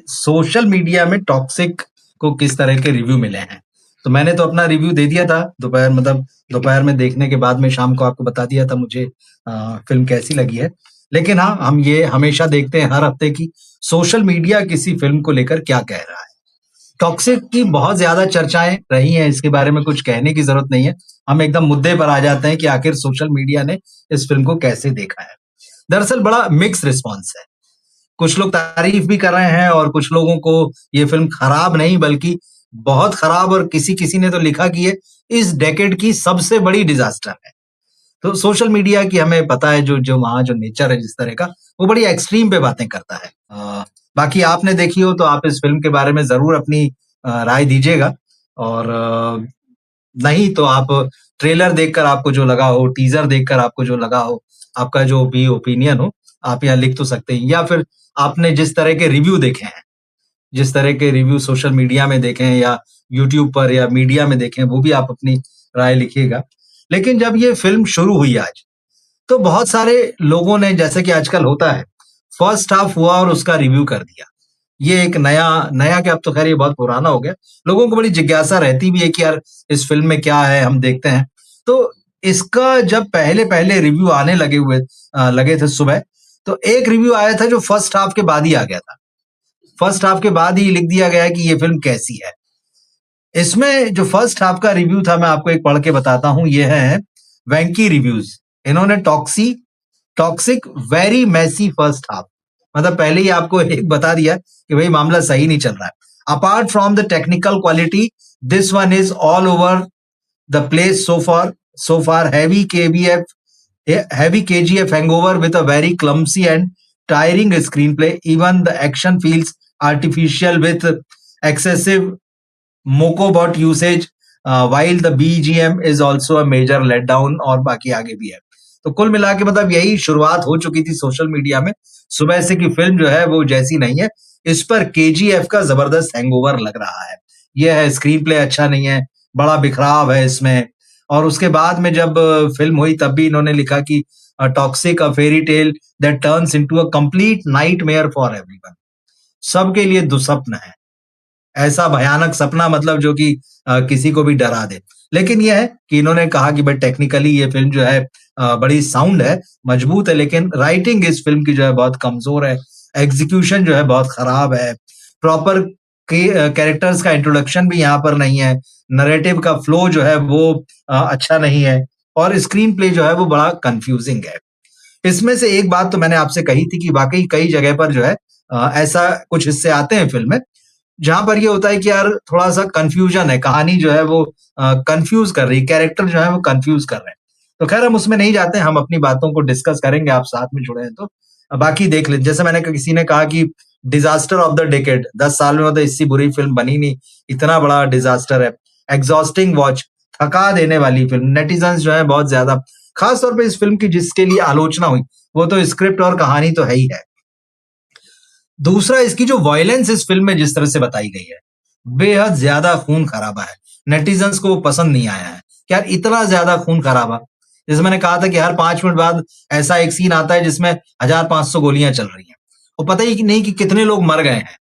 Social media में toxic को किस तरह के रिव्यू मिले हैं। तो मैंने तो अपना रिव्यू दे दिया था दोपहर में देखने के बाद में शाम को आपको बता दिया था मुझे फ़िल्म कैसी लगी है। लेकिन हाँ, हम ये हमेशा देखते हैं हर हफ्ते की सोशल मीडिया किसी फ़िल्म को लेकर क्या कह रहा है। टॉक्सिक की बहुत ज़्यादा चर्चाएँ रही हैं, इसके बारे में कुछ कहने की ज़रूरत नहीं है। हम एकदम मुद्दे पर आ जाते हैं कि आखिर सोशल मीडिया ने इस फ़िल्म को कैसे देखा है। दरअसल बड़ा मिक्स रिस्पॉन्स है। कुछ लोग तारीफ भी कर रहे हैं और कुछ लोगों को ये फ़िल्म खराब नहीं बल्कि बहुत खराब और किसी-किसी ने तो लिखा कि ये इस डेकेड की सबसे बड़ी डिज़ास्टर है। तो सोशल मीडिया की हमें पता है जो जो वहाँ जो नेचर है जिस तरह का, वो बड़ी एक्सट्रीम पे बातें करता है। बाकी आपने देखी हो तो आप इस फ़िल्म के बारे में ज़रूर अपनी राय दीजिएगा और नहीं तो आप ट्रेलर देखकर आपको जो लगा हो, टीज़र देखकर आपको जो लगा हो, आपका जो भी ओपिनियन हो, आप यहाँ लिख तो सकते हैं या फिर आपने जिस तरह के रिव्यू देखे हैं, जिस तरह के रिव्यू सोशल मीडिया में देखे हैं या यूट्यूब पर या मीडिया में देखे हैं, वो भी आप अपनी राय लिखिएगा। लेकिन जब ये फ़िल्म शुरू हुई आज, तो बहुत सारे लोगों ने जैसे कि आजकल होता है, फर्स्ट हाफ हुआ और उसका रिव्यू कर दिया। ये एक नया नया क्या अब तो खैर ये बहुत पुराना हो गया। लोगों को बड़ी जिज्ञासा रहती भी है कि यार इस फ़िल्म में क्या है हम देखते हैं। तो इसका जब पहले-पहले रिव्यू आने लगे थे सुबह, तो एक रिव्यू आया था जो फर्स्ट हाफ के बाद ही आ गया था। फर्स्ट हाफ के बाद ही लिख दिया गया है कि ये फ़िल्म कैसी है। इसमें जो फर्स्ट हाफ का रिव्यू था मैं आपको एक पढ़ के बताता हूँ, ये है वेंकी रिव्यूज़। इन्होंने toxic very messy first half मतलब पहले ही आपको एक बता दिया कि भाई मामला सही नहीं चल रहा है। Apart from the technical quality, this one is all over the place so far heavy KGF hangover with a very clumsy and tiring screenplay. Even the action feels artificial with excessive Mocobot usage, while the BGM is also a major letdown और बाकी आगे भी है। तो कुल मिला के मतलब यही शुरुआत हो चुकी थी सोशल मीडिया में सुबह से कि फिल्म जो है वो जैसी नहीं है। इस पर केजीएफ का जबरदस्त हैंगओवर लग रहा है। ये है स्क्रीन प्ले अच्छा नहीं है, बड़ा बिखराव है इसमें और उसके बाद में जब फिल्म हुई तब भी इन्होंने लिखा कि toxic a fairy tell that turns into a complete nightmare for everyone. सबके लिए दुस्वप्न है। ऐसा भयानक सपना मतलब जो कि किसी को भी डरा दे। लेकिन ये है कि इन्होंने कहा कि भाई टेक्निकली ये फ़िल्म जो है बड़ी साउंड है, मजबूत है लेकिन राइटिंग इस फ़िल्म की जो है बहुत कमज़ोर है। एग्ज़ीक्यूशन जो है बहुत खराब है। प्रॉपर कैरेक्टर्स का इंट्रोडक्शन भी यहाँ पर नहीं है। नैरेटिव का फ्लो जो है वो अच्छा नहीं है और स्क्रीन प्ले जो है वो बड़ा कन्फ्यूज़िंग है। इसमें से एक बात तो मैंने आपसे कही थी कि वाक़ई कई जगह पर जो है ऐसा कुछ हिस्से आते हैं फ़िल्म में जहाँ पर ये होता है कि यार थोड़ा-सा कन्फ्यूजन है, कहानी जो है वो कन्फ्यूज़ कर रही है, कैरेक्टर जो है वो कन्फ्यूज़ कर रहे हैं। तो ख़ैर हम उसमें नहीं जाते हैं, हम अपनी बातों को डिस्कस करेंगे, आप साथ में जुड़े हैं तो। बाकी देख लें जैसे मैंने किसी ने कहा कि डिज़ास्टर ऑफ द डेकेड 10 साल में मतलब इससे बुरी फ़िल्म बनी नहीं, इतना बड़ा डिज़ास्टर है। एग्ज़ॉस्टिंग वॉच, थका देने वाली फ़िल्म, नेटिज़न्स जो हैं बहुत ज़्यादा ख़ास तौर पे इस फ़िल्म की जिसके लिए आलोचना हुई, वो तो स्क्रिप्ट और कहानी तो है ही है। दूसरा इसकी जो वॉयलेंस इस फ़िल्म में जिस तरह से बताई गई है, बेहद ज़्यादा खून-खराबा है। नेटिज़न्स को वो पसंद नहीं आया है कि यार इतना ज़्यादा खून-खराबा। जैसे मैंने कहा था कि हर 5 मिनट बाद ऐसा एक सीन आता है जिसमें 1500 गोलियाँ चल रही हैं और पता ही कि नहीं कि कितने लोग मर गए हैं।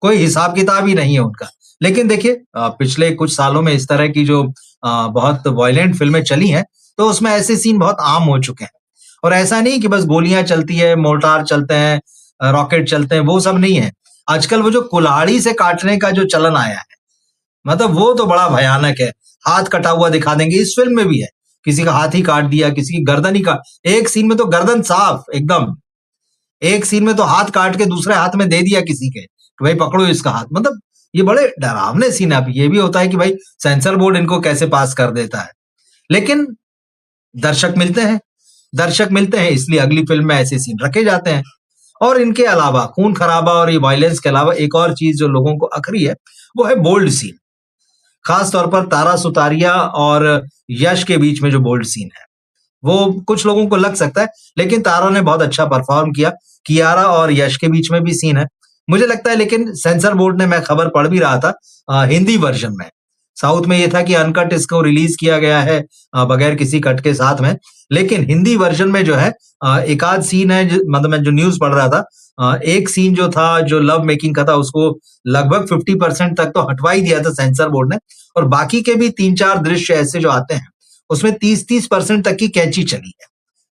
कोई हिसाब-किताब ही नहीं है उनका। लेकिन देखिए पिछले कुछ सालों में इस तरह की जो बहुत वॉयलेंट फ़िल्में चली हैं, तो उसमें ऐसे सीन बहुत आम हो चुके हैं। और ऐसा नहीं कि बस गोलियाँ चलती है, मोर्टार चलते हैं, रॉकेट चलते हैं, वो सब नहीं है। आजकल वो जो कुल्हाड़ी से काटने का जो चलन आया है, मतलब वो तो बड़ा भयानक है। हाथ कटा हुआ दिखा देंगे, इस फ़िल्म में भी है। किसी का हाथ ही काट दिया, किसी की गर्दन ही का एक सीन में तो गर्दन साफ एकदम। एक सीन में तो हाथ काट के दूसरे हाथ में दे दिया किसी के, कि भाई पकड़ो इसका हाथ। मतलब ये बड़े डरावने सीन है। अब ये भी होता है कि भाई सेंसर बोर्ड इनको कैसे पास कर देता है। लेकिन दर्शक मिलते हैं, इसलिए अगली फ़िल्म में ऐसे सीन रखे जाते हैं। और इनके अलावा खून-खराबा और ये वॉयलेंस के अलावा एक और चीज़ जो लोगों को अखरी है, वो है बोल्ड सीन। ख़ास तौर पर तारा सुतारिया और यश के बीच में जो बोल्ड सीन है, वो कुछ लोगों को लग सकता है, लेकिन तारा ने बहुत अच्छा परफ़ॉर्म किया। कियारा और यश के बीच में भी सीन है। मुझे लगता है लेकिन सेंसर बोर्ड ने मैं खबर पढ़ भी रहा था हिंदी वर्ज़न में, साउथ में ये था कि अनकट इसको रिलीज किया गया है बगैर किसी कट के साथ में। लेकिन हिंदी वर्जन में जो है एक आध सीन है मतलब मैं जो न्यूज पढ़ रहा था, एक सीन जो था जो लव मेकिंग का था उसको लगभग 50% तक तो हटवा ही दिया था सेंसर बोर्ड ने, और बाकी के भी 3-4 दृश्य ऐसे जो आते हैं उसमें 30-30% तक की कैंची चली है,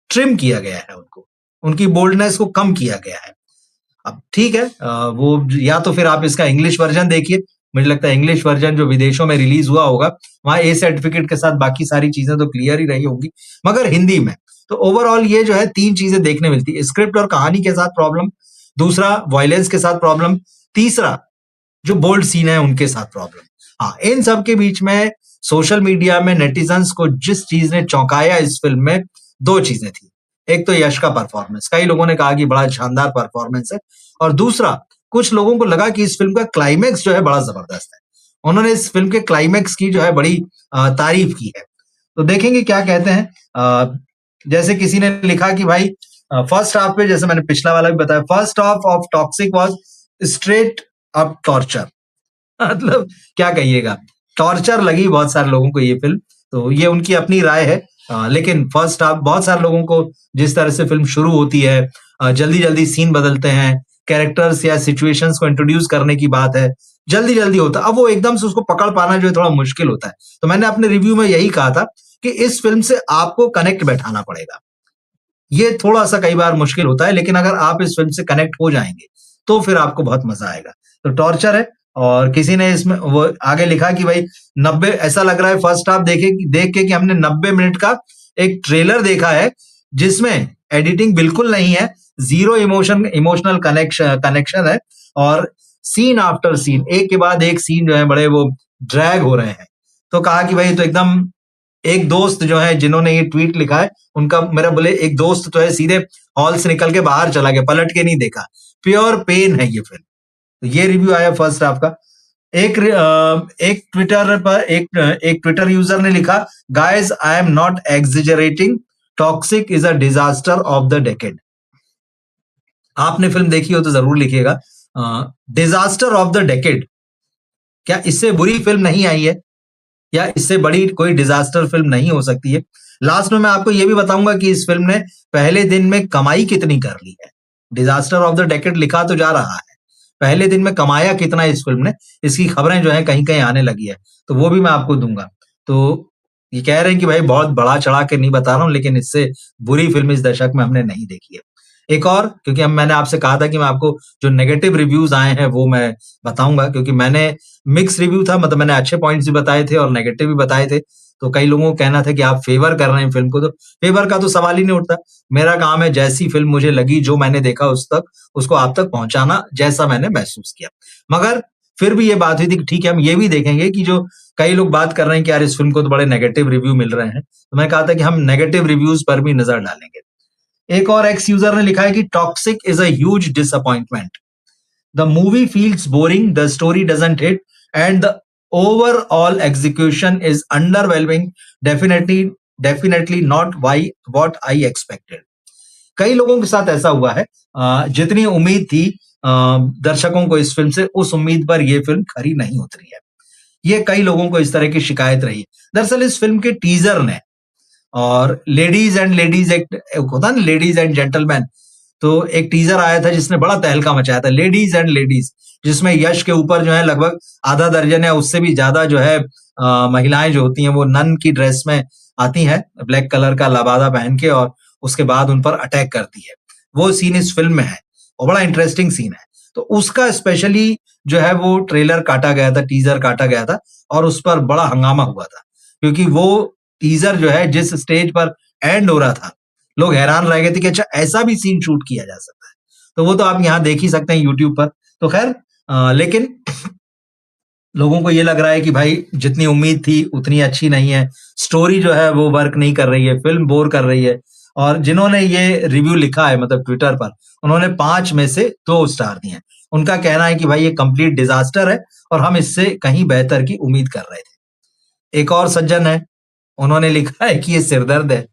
ट्रिम किया गया है उनको, उनकी बोल्डनेस को कम किया गया है। अब ठीक है, वो या तो फिर आप इसका इंग्लिश वर्जन देखिए, मुझे लगता है इंग्लिश वर्जन जो विदेशों में रिलीज हुआ होगा वहां ए सर्टिफिकेट के साथ बाकी सारी चीजें तो क्लियर ही रही होंगी, मगर हिंदी में तो ओवरऑल ये जो है 3 चीजें देखने मिलती है, स्क्रिप्ट और कहानी के साथ प्रॉब्लम, दूसरा वायलेंस के साथ प्रॉब्लम, तीसरा जो बोल्ड सीन है उनके साथ प्रॉब्लम। हाँ, इन सब के बीच में सोशल मीडिया में नेटिजन्स को जिस चीज ने चौंकाया इस फिल्म में, 2 चीजें थी। एक तो यश का परफॉर्मेंस, कई लोगों ने कहा कि बड़ा शानदार परफॉर्मेंस है, और दूसरा कुछ लोगों को लगा कि इस फिल्म का क्लाइमैक्स जो है बड़ा जबरदस्त है। उन्होंने इस फिल्म के क्लाइमैक्स की जो है बड़ी तारीफ की है। तो देखेंगे क्या कहते हैं। जैसे किसी ने लिखा कि भाई फर्स्ट हाफ पे, जैसे मैंने पिछला वाला भी बताया, first half of toxic was straight up torture. मतलब क्या कहिएगा, टॉर्चर लगी बहुत सारे लोगों को ये फिल्म, तो ये उनकी अपनी राय है। लेकिन फर्स्ट हाफ बहुत सारे लोगों को, जिस तरह से फिल्म शुरू होती है, जल्दी जल्दी सीन बदलते हैं, कैरेक्टर्स या सिचुएशंस को इंट्रोड्यूस करने की बात है, जल्दी जल्दी होता है, अब वो एकदम से उसको पकड़ पाना जो है थोड़ा मुश्किल होता है। तो मैंने अपने रिव्यू में यही कहा था कि इस फिल्म से आपको कनेक्ट बैठाना पड़ेगा, ये थोड़ा-सा कई बार मुश्किल होता है, लेकिन अगर आप इस फ़िल्म से कनेक्ट हो जाएँगे, तो फिर आपको बहुत मज़ा आएगा। तो टॉर्चर है, और किसी ने इसमें वो आगे लिखा कि भाई 90, ऐसा लग रहा है फर्स्ट हाफ देख के कि हमने 90 मिनट का एक ट्रेलर देखा है, जिसमें एडिटिंग बिल्कुल नहीं है, ज़ीरो इमोशनल कनेक्शन है, और सीन आफ्टर सीन, एक के बाद एक सीन जो है बड़े वो ड्रैग हो रहे हैं। तो कहा कि भाई ये तो एकदम, एक दोस्त जो है जिन्होंने ये ट्वीट लिखा है, उनका मेरा बोले एक दोस्त तो है सीधे हॉल से निकल के बाहर चला गया, पलट के नहीं देखा। प्योर पेन है ये फिल्म। तो ये रिव्यू आया फर्स्ट हाफ का। एक ट्विटर पर एक ट्विटर यूजर ने लिखा, guys I am not exaggerating, toxic is a disaster of the decade. आपने फिल्म देखी हो तो जरूर लिखिएगा, डिजास्टर ऑफ द डेकेड, क्या इससे बुरी फिल्म नहीं आई है, या इससे बड़ी कोई डिजास्टर फिल्म नहीं हो सकती है। लास्ट में मैं आपको ये भी बताऊंगा कि इस फिल्म ने पहले दिन में कमाई कितनी कर ली है। डिजास्टर ऑफ द डेकेड लिखा तो जा रहा है, पहले दिन में कमाया कितना इस फिल्म ने, इसकी खबरें जो है कहीं कहीं आने लगी है, तो वो भी मैं आपको दूंगा। तो ये कह रहे हैं कि भाई बहुत बड़ा चढ़ा के नहीं बता रहा हूं, लेकिन इससे बुरी फिल्म इस दशक में हमने नहीं देखी है। एक और, क्योंकि अब मैंने आपसे कहा था कि मैं आपको जो नेगेटिव रिव्यूज आए हैं वो मैं बताऊंगा, क्योंकि मैंने मिक्स रिव्यू था, मतलब मैंने अच्छे पॉइंट्स भी बताए थे और नेगेटिव भी बताए थे। तो कई लोगों को कहना था कि आप फेवर कर रहे हैं फिल्म को, तो फेवर का तो सवाल ही नहीं उठता। मेरा काम है जैसी फिल्म मुझे लगी, जो मैंने देखा उस तक, उसको आप तक पहुंचाना, जैसा मैंने महसूस किया। मगर फिर भी ये बात हुई थी कि ठीक है, हम ये भी देखेंगे कि जो कई लोग बात कर रहे हैं कि यार इस फिल्म को तो बड़े नेगेटिव रिव्यू मिल रहे हैं, तो मैं कहा था कि हम नेगेटिव रिव्यूज पर भी नजर डालेंगे। एक और एक्स यूजर ने लिखा है कि toxic is a huge disappointment, the movie feels boring, the story doesn't hit, and the overall execution is underwhelming, definitely definitely not why what I expected. कई लोगों के साथ ऐसा हुआ है, जितनी उम्मीद थी दर्शकों को इस फिल्म से, उस उम्मीद पर यह फिल्म खरी नहीं उतरी है। ये कई लोगों को इस तरह की शिकायत रही है। दरअसल इस फिल्म के टीजर ने, और लेडीज एक होता है ना, लेडीज एंड जेंटलमैन, तो एक टीजर आया था जिसने बड़ा तहलका मचाया था, लेडीज एंड लेडीज, जिसमें यश के ऊपर जो है लगभग आधा दर्जन या उससे भी ज्यादा जो है महिलाएं जो होती हैं वो नन की ड्रेस में आती हैं, ब्लैक कलर का लबादा पहन के, और उसके बाद उन पर अटैक करती है। वो सीन इस फिल्म में है और बड़ा इंटरेस्टिंग सीन है। तो उसका स्पेशली जो है वो ट्रेलर काटा गया था, टीजर काटा गया था, और उस पर बड़ा हंगामा हुआ था, क्योंकि वो टीजर जो है जिस स्टेज पर एंड हो रहा था, लोग हैरान रह गए थे कि अच्छा ऐसा भी सीन शूट किया जा सकता है। तो वो तो आप यहाँ देख ही सकते हैं यूट्यूब पर। तो खैर, लेकिन लोगों को ये लग रहा है कि भाई जितनी उम्मीद थी उतनी अच्छी नहीं है, स्टोरी जो है वो वर्क नहीं कर रही है, फिल्म बोर कर रही है। और जिन्होंने ये रिव्यू लिखा है मतलब ट्विटर पर, उन्होंने 5 में से 2 स्टार दिए हैं। उनका कहना है कि भाई ये कंप्लीट डिजास्टर है और हम इससे कहीं बेहतर की उम्मीद कर रहे थे। एक और सज्जन है, उन्होंने लिखा है कि ये सिरदर्द है।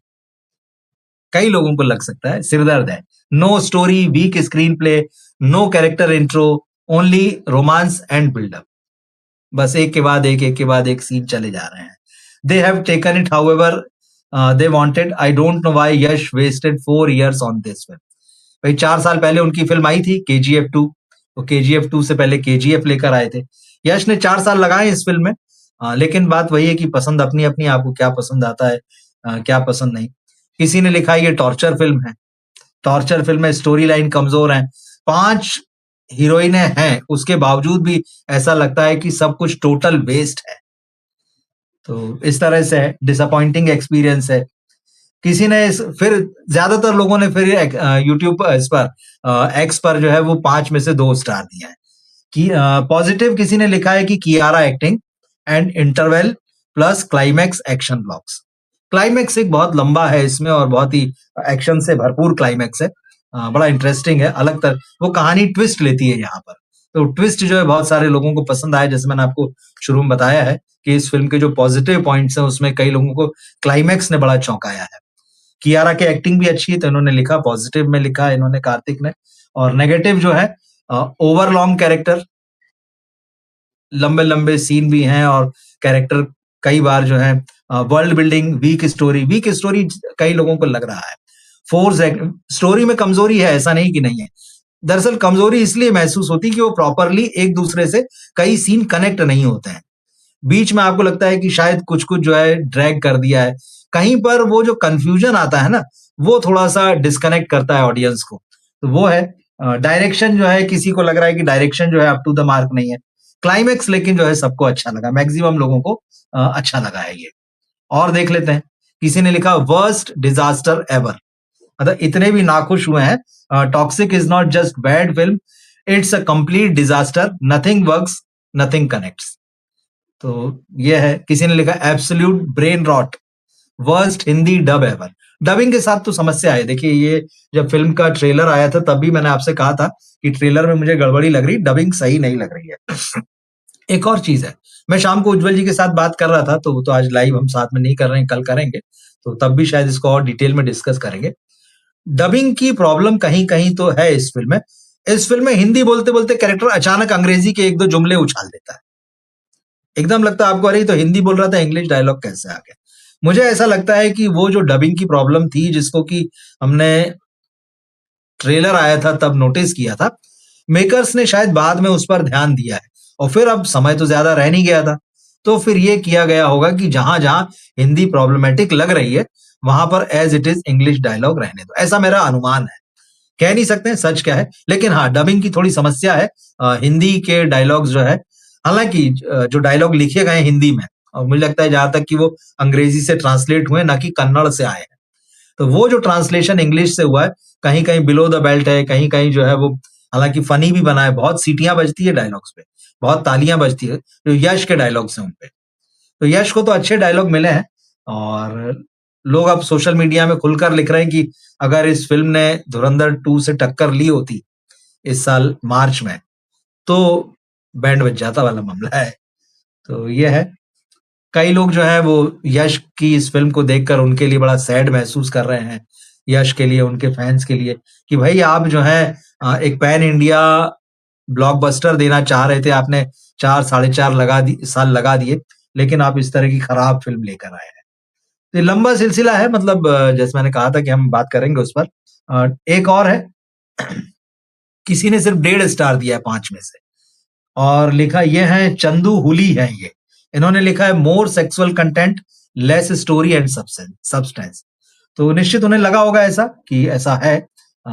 कई लोगों को लग सकता है सिरदर्द है। No story, weak screenplay, no character intro, only romance and buildup. बस एक के बाद एक सीन चले जा रहे हैं। They have taken it however they wanted. I don't know why Yash wasted 4 years on this film. भाई 4 साल पहले उनकी फिल्म आई थी केजीएफ 2, तो केजीएफ 2 से पहले केजीएफ लेकर आए थे। यश ने 4 साल लगाए इस फिल्म में। लेकिन बात वही है कि पसंद अपनी-अपनी, आपको क्या पसंद आता है, क्या पसंद नहीं। किसी ने लिखा ये टॉर्चर फिल्म है। टॉर्चर फिल्म में स्टोरी लाइन कमजोर है। 5 हीरोइनें हैं, उसके बावजूद भी ऐसा लगता है कि सब कुछ टोटल वेस्ट है। तो इस तरह से है, डिसअपॉइंटिंग एक्सपीरियंस है। किसी ने फिर ज्यादातर लोगों ने फिर यूट्यूब पर इस पर एक्स पर जो है वो 5 में से 2 स्टार दिया है। कि पॉजिटिव किसी ने लिखा है कि Kiara acting and interval plus climax action blocks. Climax एक बहुत लंबा है इसमें और बहुत ही एक्शन से भरपूर क्लाइमैक्स है। बड़ा इंटरेस्टिंग है, अलग तरह वो कहानी ट्विस्ट लेती है यहाँ पर। तो ट्विस्ट जो है बहुत सारे लोगों को पसंद आया, जैसे मैंने आपको शुरू में बताया है कि इस फिल्म के जो पॉजिटिव पॉइंट्स हैं उसमें कई लोगों को क्लाइमैक्स ने बड़ा चौंकाया है। कियारा की एक्टिंग भी अच्छी है, तो इन्होंने लिखा पॉजिटिव में लिखा इन्होंने कार्तिक ने। और नेगेटिव जो है ओवर लॉन्ग कैरेक्टर, लंबे-लंबे सीन भी हैं और कैरेक्टर कई बार जो है वर्ल्ड बिल्डिंग वीक स्टोरी कई लोगों को लग रहा है। फोर्स स्टोरी में कमजोरी है, ऐसा नहीं कि नहीं है। दरअसल कमजोरी इसलिए महसूस होती है कि वो प्रॉपरली एक दूसरे से कई सीन कनेक्ट नहीं होते हैं। बीच में आपको लगता है कि शायद कुछ-कुछ जो है ड्रैग कर दिया है। कहीं पर वो जो कन्फ्यूजन आता है ना, वो थोड़ा-सा डिस्कनेक्ट करता है ऑडियंस को। तो वो है डायरेक्शन जो है किसी को लग रहा है कि डायरेक्शन जो है अप टू द मार्क नहीं है। क्लाइमैक्स लेकिन जो है सबको अच्छा लगा, मैक्सिमम लोगों को अच्छा लगा है ये। और देख लेते हैं, किसी ने लिखा वर्स्ट डिजास्टर एवर। मतलब इतने भी नाखुश हुए हैं। Toxic is not just bad film, it's a complete disaster, nothing works, nothing connects. तो ये है। किसी ने लिखा absolute brain rot, worst Hindi dub ever. Dubbing के साथ तो समस्या है। देखिए ये जब फिल्म का ट्रेलर आया था तब भी मैंने आपसे कहा था कि ट्रेलर में मुझे गड़बड़ी लग रही, डबिंग सही नहीं लग रही है। एक और चीज है, मैं शाम को उज्जवल जी के साथ बात कर रहा था, तो वो तो आज लाइव हम साथ में नहीं कर रहे हैं, कल करेंगे, तो तब भी शायद इसको और डिटेल में डिस्कस करेंगे। डबिंग की प्रॉब्लम कहीं-कहीं तो है इस फ़िल्म में। इस फ़िल्म में हिंदी बोलते-बोलते कैरेक्टर अचानक अंग्रेज़ी के 1-2 जुमले उछाल देता है। एकदम लगता है आपको, अरे ये तो हिंदी बोल रहा था, इंग्लिश डायलॉग कैसे आ गया? मुझे ऐसा लगता है कि वो जो डबिंग की प्रॉब्लम थी, जिसको कि हमने ट्रेलर आया था तब नोटिस किया था, मेकर्स ने शायद बाद में उस पर ध्यान दिया है और फिर अब समय तो ज़्यादा रह नहीं गया था। तो फिर ये किया गया होगा कि जहाँ-जहाँ हिंदी प्रॉब्लमैटिक लग रही है, वहाँ पर as it is English dialogue रहने दो। ऐसा मेरा अनुमान है। कह नहीं सकते हैं सच क्या है, लेकिन हाँ, डबिंग की थोड़ी समस्या है। हिंदी के डायलॉग्स जो है, हालाँकि जो डायलॉग लिखे गए हैं हिंदी में और मुझे लगता है जहाँ तक कि वो अंग्रेज़ी से ट्रांसलेट हुए, ना कि कन्नड़ से आए हैं। तो वो जो ट्रांसलेशन इंग्लिश से हुआ है, कहीं-कहीं बिलो द बेल्ट है, कहीं-कहीं जो है वो हालाँकि फ़नी भी बना है, बहुत सीटियाँ बजती है डायलॉग्स पे, बहुत तालियाँ बजती है, जो यश के डायलॉग्स हैं उन पे। तो यश को तो अच्छे डायलॉग मिले हैं और लोग अब सोशल मीडिया में खुलकर लिख रहे हैं कि अगर इस फ़िल्म ने धुरंधर 2 से टक्कर ली होती इस साल मार्च में, तो बैंड बज जाता वाला मामला है। तो ये है। कई लोग जो हैं वो यश की इस फ़िल्म को देखकर उनके लिए बड़ा सैड महसूस कर रहे हैं। यश के लिए, उनके फैन्स के लिए कि भई आप जो है एक पैन इंडिया ब्लॉकबस्टर देना चाह रहे थे, आपने 4 साढ़े 4 साल लगा दिए, लेकिन आप इस तरह की खराब फ़िल्म लेकर आए हैं। तो ये लंबा सिलसिला है, मतलब जैसे मैंने कहा था कि हम बात करेंगे उस पर। एक और है, किसी ने सिर्फ़ 1.5 स्टार दिया है 5 में से और लिखा ये है चंदू हुली हैं ये। इन्होंने लिखा है more sexual content, less story and substance. तो निश्चित उन्हें लगा होगा ऐसा कि ऐसा है। अ,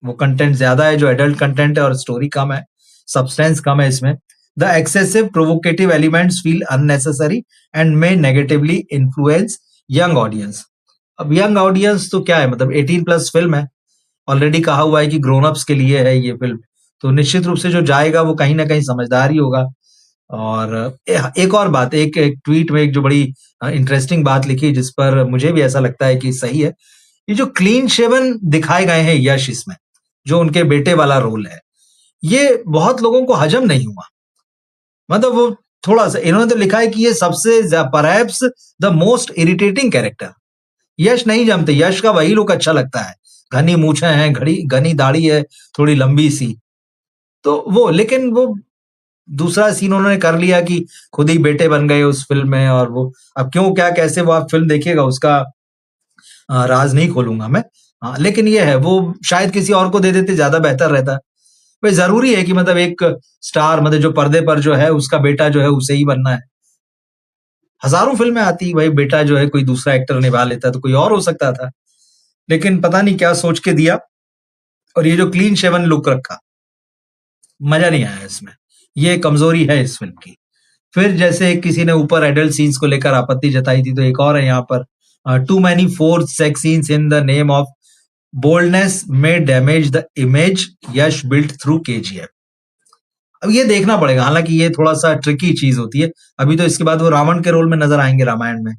वो कंटेंट ज़्यादा है जो एडल्ट कंटेंट है और स्टोरी कम है, सब्सटेंस कम है इसमें। The excessive provocative elements feel unnecessary and may negatively influence young audience. अब यंग ऑडियंस तो क्या है, मतलब 18 प्लस फ़िल्म है। ऑलरेडी कहा हुआ है कि ग्रोन अप्स के लिए है ये फ़िल्म। तो निश्चित रूप से जो जाएगा वो कहीं न कहीं समझदार ही होगा। और एक और बात, एक एक ट्वीट में एक जो बड़ी इंटरेस्टिंग बात लिखी जिस पर मुझे भी ऐसा लगता है कि सही है। ये जो क्लीन शेवन दिखाए गए हैं यश इसमें, जो उनके बेटे वाला रोल है, ये बहुत लोगों को हजम नहीं हुआ। मतलब वो थोड़ा-सा इन्होंने तो लिखा है कि ये सबसे perhaps the most irritating character. Yash नहीं जमते, यश का वही लुक अच्छा लगता है। घनी मूंछें हैं, घनी दाढ़ी है, थोड़ी लंबी सी। तो वो लेकिन वो दूसरा सीन उन्होंने कर लिया कि खुद ही बेटे बन गए उस फ़िल्म में, और वो अब क्यों, क्या, कैसे, वो आप फ़िल्म देखिएगा, उसका राज़ नहीं खोलूँगा मैं। लेकिन ये है, वो शायद किसी और को दे देते ज़्यादा बेहतर रहता। भाई ज़रूरी है कि मतलब एक स्टार, मतलब जो पर्दे पर जो है उसका बेटा जो है उसे ही बनना है। हज़ारों फ़िल्में आती, भाई बेटा जो है कोई दूसरा एक्टर निभा लेता तो कोई और हो सकता था। लेकिन पता नहीं क्या सोच के दिया, और ये जो क्लीन शेवन लुक रखा, मज़ा नहीं आया इसमें। ये कमज़ोरी है इस फ़िल्म की। फिर जैसे किसी ने ऊपर एडल्ट सीन्स को लेकर आपत्ति जताई थी, तो एक और है यहाँ पर, too many forced sex scenes in the name of boldness may damage the image Yash built through KGF. अब ये देखना पड़ेगा, हालांकि ये थोड़ा सा ट्रिकी चीज होती है। अभी तो इसके बाद वो रावण के रोल में नजर आएंगे रामायण में,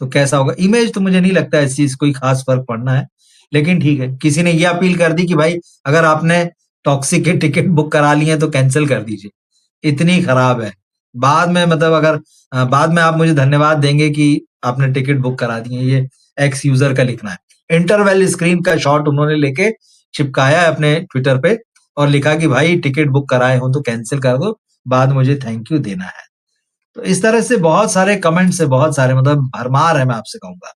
तो कैसा होगा इमेज, तो मुझे नहीं लगता इस चीज कोई खास फर्क पड़ना है। लेकिन ठीक है, किसी ने ये अपील कर दी कि भाई अगर आपने टॉक्सिक के टिकट बुक करा लिए हैं तो कैंसिल कर दीजिए, इतनी खराब है। बाद में मतलब अगर बाद में आप मुझे धन्यवाद देंगे कि आपने टिकट बुक करा दिए, ये एक्स यूजर का लिखना है। इंटरवेल स्क्रीन का शॉट उन्होंने लेके चिपकाया है अपने ट्विटर पे, और लिखा कि भाई टिकट बुक कराए हो तो कैंसिल कर दो, बाद मुझे थैंक यू देना है। तो इस तरह से बहुत सारे कमेंट्स है, बहुत सारे, मतलब भरमार है, मैं आपसे कहूंगा।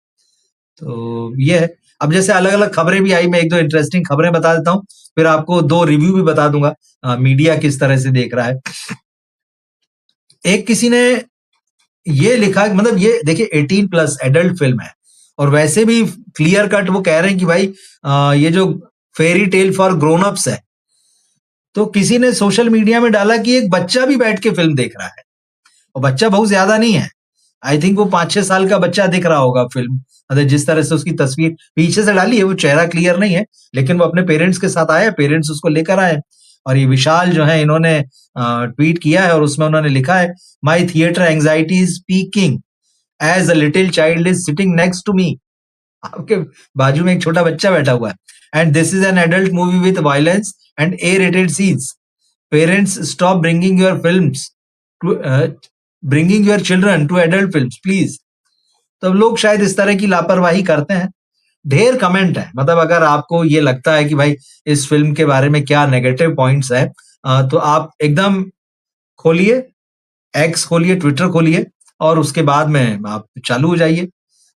तो ये है। अब जैसे अलग-अलग खबरें भी आई, मैं 1-2 इंटरेस्टिंग खबरें बता देता हूँ, फिर आपको 2 रिव्यू भी बता दूँगा, मीडिया किस तरह से देख रहा है। एक किसी ने ये लिखा, मतलब ये देखिए 18 प्लस एडल्ट फ़िल्म है, और वैसे भी क्लियर कट वो कह रहे हैं कि भाई ये जो fairy tale for grown ups है, तो किसी ने सोशल मीडिया में डाला कि एक बच्चा भी बैठ के फ़िल्म देख रहा है, और बच्चा बहुत ज़्यादा नहीं है। आई थिंक वो 5-6 साल का बच्चा दिख रहा होगा फ़िल्म, मतलब जिस तरह से उसकी तस्वीर पीछे से डाली है, वो चेहरा क्लियर नहीं है, लेकिन वो अपने पेरेंट्स के साथ आया, पेरेंट्स उसको लेकर आए। और ये विशाल जो है, इन्होंने ट्वीट किया है और उसमें उन्होंने लिखा है, my theatre anxiety is peaking as a little child is sitting next to me. आपके बाजू में एक छोटा बच्चा बैठा हुआ है। And this is an adult movie with violence and A rated scenes. Parents stop bringing your films to bringing your children to adult films please. तो लोग शायद इस तरह की लापरवाही करते हैं। ढेर कमेंट है, मतलब अगर आपको ये लगता है कि भाई इस फिल्म के बारे में क्या नेगेटिव पॉइंट्स है, तो आप एकदम खोलिए, एक्स खोलिए, ट्विटर खोलिए, और उसके बाद में आप चालू हो जाइए।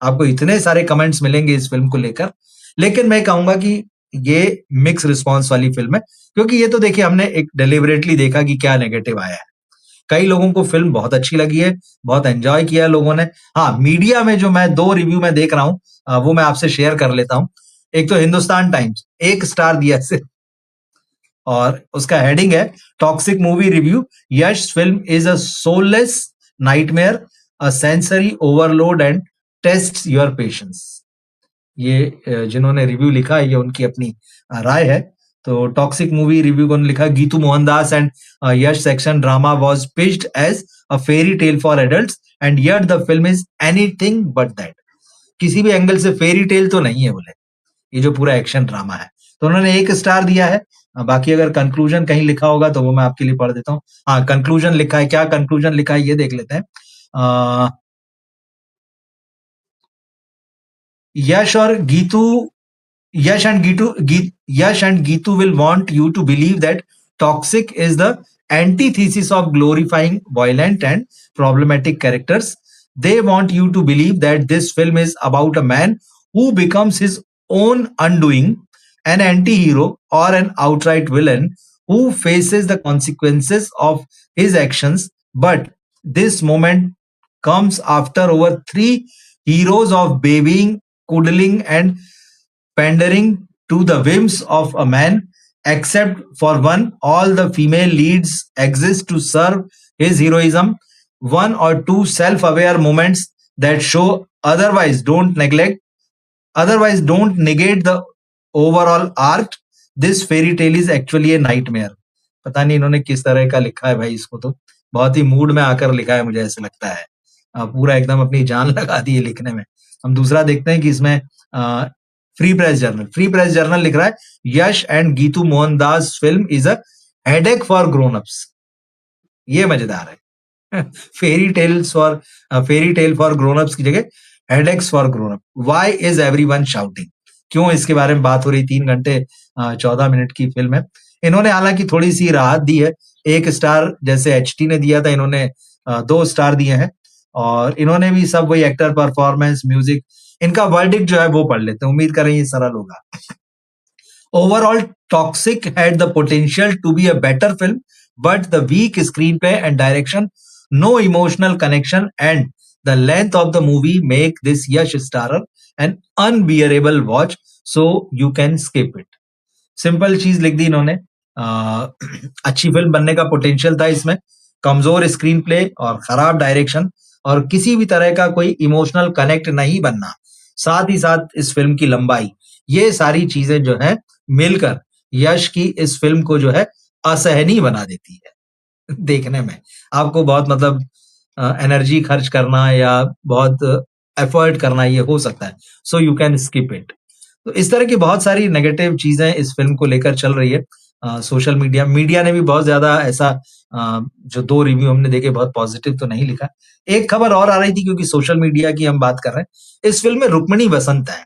आपको इतने सारे कमेंट्स मिलेंगे इस फ़िल्म को लेकर। लेकिन मैं कहूँगा कि ये मिक्स रिस्पॉन्स वाली फ़िल्म है, क्योंकि ये तो देखिए हमने एक डेलिबरेटली देखा कि क्या नेगेटिव आया है। कई लोगों को फ़िल्म बहुत अच्छी लगी है, बहुत एन्जॉय किया है लोगों ने। हाँ, मीडिया में जो मैं 2 रिव्यू मैं देख रहा हूँ, वो मैं आपसे शेयर कर लेता हूँ। एक तो हिंदुस्तान टाइम्स 1 स्टार दिया है सिर्फ, और उसका हेडिंग है, toxic movie review, Yash film is a soulless nightmare, a sensory overload and tests your patience. ये जिन्होंने रिव्यू लिखा है, ये उनकी अपनी राय है। तो टॉक्सिक मूवी रिव्यू को लिखा, Geetu Mohandas and Yash action drama was pitched as a fairy tale for adults and yet the film is anything but that. किसी भी एंगल से फेरी टेल तो नहीं है बोले, ये जो पूरा एक्शन ड्रामा है। तो उन्होंने 1 स्टार दिया है। बाकी अगर कंक्लूजन कहीं लिखा होगा तो वो मैं आपके लिए पढ़ देता हूँ। हाँ, कंक्लूजन लिखा है, क्या कंक्लूजन लिखा है ये देख लेते हैं। अ, यश और Geetu Yash and Geetu will want you to believe that Toxic is the antithesis of glorifying violent and problematic characters. They want you to believe that this film is about a man who becomes his own undoing, an anti-hero or an outright villain who faces the consequences of his actions. But this moment comes after over 3 heroes of babying, cuddling, and pandering to the whims of a man. Except for one, all the female leads exist to serve his heroism. One or two self aware moments that show otherwise don't negate the overall arc. This fairy tale is actually a nightmare. पता नहीं इन्होंने किस तरह का लिखा है भाई इसको, तो बहुत ही मूड में आकर लिखा है, मुझे ऐसा लगता है। पूरा एकदम अपनी जान लगा दी है लिखने में। हम दूसरा देखते हैं कि इसमें फ्री प्रेस जर्नल लिख रहा है, Yash and Geetu Mohandas film is a headache for grown ups. ये मजेदार है। Fairy tale for grown ups की जगह headaches for grown up. Why is everyone shouting? क्यों इसके बारे में बात हो रही? 3 घंटे 14 मिनट की फिल्म है। इन्होंने हालांकि थोड़ी सी राहत दी है, 1 स्टार जैसे एचटी ने दिया था, इन्होंने 2 स्टार दिए हैं और इन्होंने भी सब वही एक्टर, परफॉर्मेंस, म्यूजिक, इनका वर्डिक्ट जो है वो पढ़ लेते हैं। उम्मीद करें ये सरल होगा। Overall, Toxic had the potential to be a better film, but the weak screenplay and direction, no emotional connection, and the length of the movie make this Yash Starer an unbearable watch, so you can skip it. Simple चीज लिख दी इन्होंने। अच्छी film बनने का potential था इसमें, कमजोर screen play और खराब डायरेक्शन और किसी भी तरह का कोई इमोशनल कनेक्ट नहीं बनना, साथ ही साथ इस फिल्म की लंबाई, ये सारी चीजें जो है मिलकर यश की इस फिल्म को जो है असहनीय बना देती है देखने में। आपको बहुत मतलब एनर्जी खर्च करना या बहुत एफर्ट करना ये हो सकता है, so you can skip it. तो इस तरह की बहुत सारी नेगेटिव चीजें इस फिल्म को लेकर चल रही है। सोशल मीडिया ने भी बहुत ज्यादा ऐसा जो 2 रिव्यू हमने देखे बहुत पॉजिटिव तो नहीं लिखा। एक खबर और आ रही थी क्योंकि सोशल मीडिया की हम बात कर रहे हैं। इस फिल्म में रुक्मिणी वसंत है,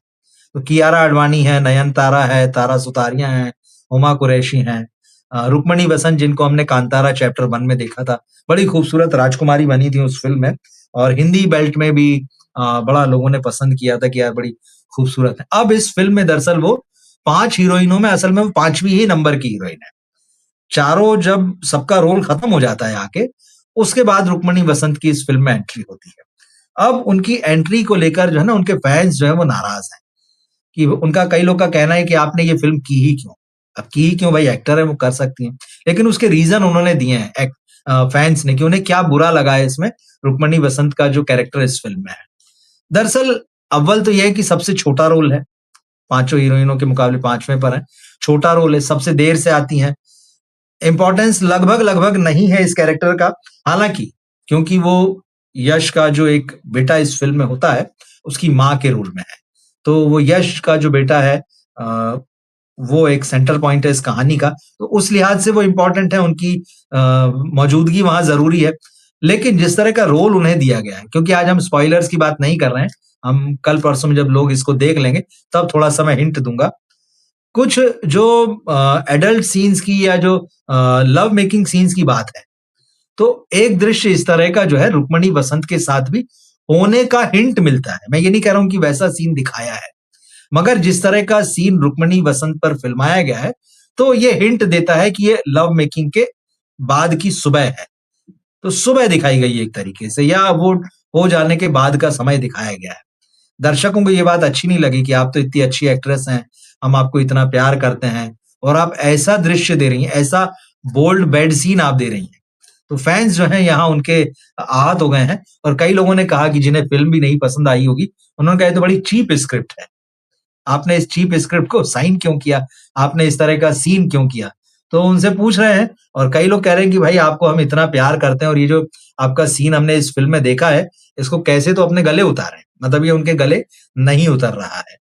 तो कियारा आडवाणी है, नयनतारा है, तारा सुतारिया है, हुमा कुरैशी हैं। रुक्मिणी वसंत जिनको हमने कांतारा चैप्टर 1 में देखा था, बड़ी खूबसूरत राजकुमारी बनी थी उस फिल्म में और हिंदी बेल्ट में भी बड़ा लोगों ने पसंद किया था कि यार बड़ी खूबसूरत है। अब इस फिल्म में दरअसल वो 5 हीरोइनों में असल में वो 5वीं ही नंबर की हीरोइन है। चारों जब सबका रोल खत्म हो जाता है आके, उसके बाद रुक्मिणी वसंत की इस फिल्म में एंट्री होती है। अब उनकी एंट्री को लेकर जो है ना उनके फैंस जो है वो नाराज हैं कि उनका कई लोग का कहना है कि आपने ये फिल्म की ही क्यों? अब की ही क्यों भाई, एक्टर है वो कर सकती हैं। लेकिन उसके रीज़न उन्होंने दिए हैं फैंस ने कि उन्हें क्या बुरा लगा है इसमें रुक्मिणी वसंत का जो कैरेक्टर इस फिल्म में है। दरअसल अव्वल तो ये है कि सबसे छोटा रोल है, पाँचों हीरोइनों के मुकाबले 5वें पर है। छोटा रोल है, सबसे देर से आती हैं। इम्पोर्टेंस लगभग नहीं है इस कैरेक्टर का। हालाँकि क्योंकि वो यश का जो एक बेटा इस फ़िल्म में होता है, उसकी माँ के रोल में है। तो वो यश का जो बेटा है वो एक सेंटर पॉइंट है इस कहानी का। तो उस लिहाज से वो इम्पोर्टेंट है, उनकी मौजूदगी वहाँ ज़रूरी है। लेकिन जिस तरह का रोल उन्हें दिया गया है, क्योंकि आज हम स्पॉयलर्स की बात नहीं कर रहे हैं, हम कल-परसों में जब लोग इसको देख लेंगे, तब थोड़ा-सा मैं हिंट दूँगा। कुछ जो एडल्ट सीन्स की या जो लव मेकिंग सीन्स की बात है, तो एक दृश्य इस तरह का जो है रुक्मिणी वसंत के साथ भी होने का हिंट मिलता है। मैं ये नहीं कह रहा हूँ कि वैसा सीन दिखाया है, मगर जिस तरह का सीन रुक्मिणी वसंत पर फिल्माया गया है, तो ये हिंट देता है कि ये लव मेकिंग के बाद की सुबह है। तो सुबह दिखाई गई है एक तरीके से, या वो हो जाने के बाद का समय दिखाया गया है। दर्शकों को ये बात अच्छी नहीं लगी कि आप तो इतनी अच्छी एक्ट्रेस हैं, हम आपको इतना प्यार करते हैं और आप ऐसा दृश्य दे रही हैं, ऐसा बोल्ड बैड सीन आप दे रही हैं। तो फैन्स जो हैं यहाँ उनके आहत हो गए हैं और कई लोगों ने कहा कि जिन्हें फ़िल्म भी नहीं पसंद आई होगी, उन्होंने कहा ये तो बड़ी चीप स्क्रिप्ट है। आपने इस चीप स्क्रिप्ट को साइन क्यों किया? आपने इस तरह का सीन क्यों किया? तो उनसे पूछ रहे हैं और कई लोग कह रहे हैं कि भाई आपको हम इतना प्यार करते हैं और ये जो आपका सीन हमने इस फ़िल्म में देखा है, इसको कैसे तो अपने गले उतारें। मतलब ये उनके गले नहीं उतर रहा है।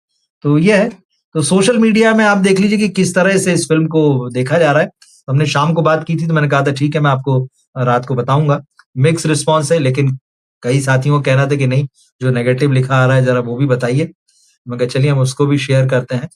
तो ये है। तो सोशल मीडिया में आप देख लीजिए कि किस तरह से इस फ़िल्म को देखा जा रहा है। हमने शाम को बात की थी तो मैंने कहा था ठीक है मैं आपको रात को बताऊँगा। मिक्स रिस्पॉन्स है, लेकिन कई साथियों का कहना था कि नहीं, जो नेगेटिव लिखा आ रहा है ज़रा वो भी बताइए। मैं कहा चलिए हम उसको भी शेयर करते हैं।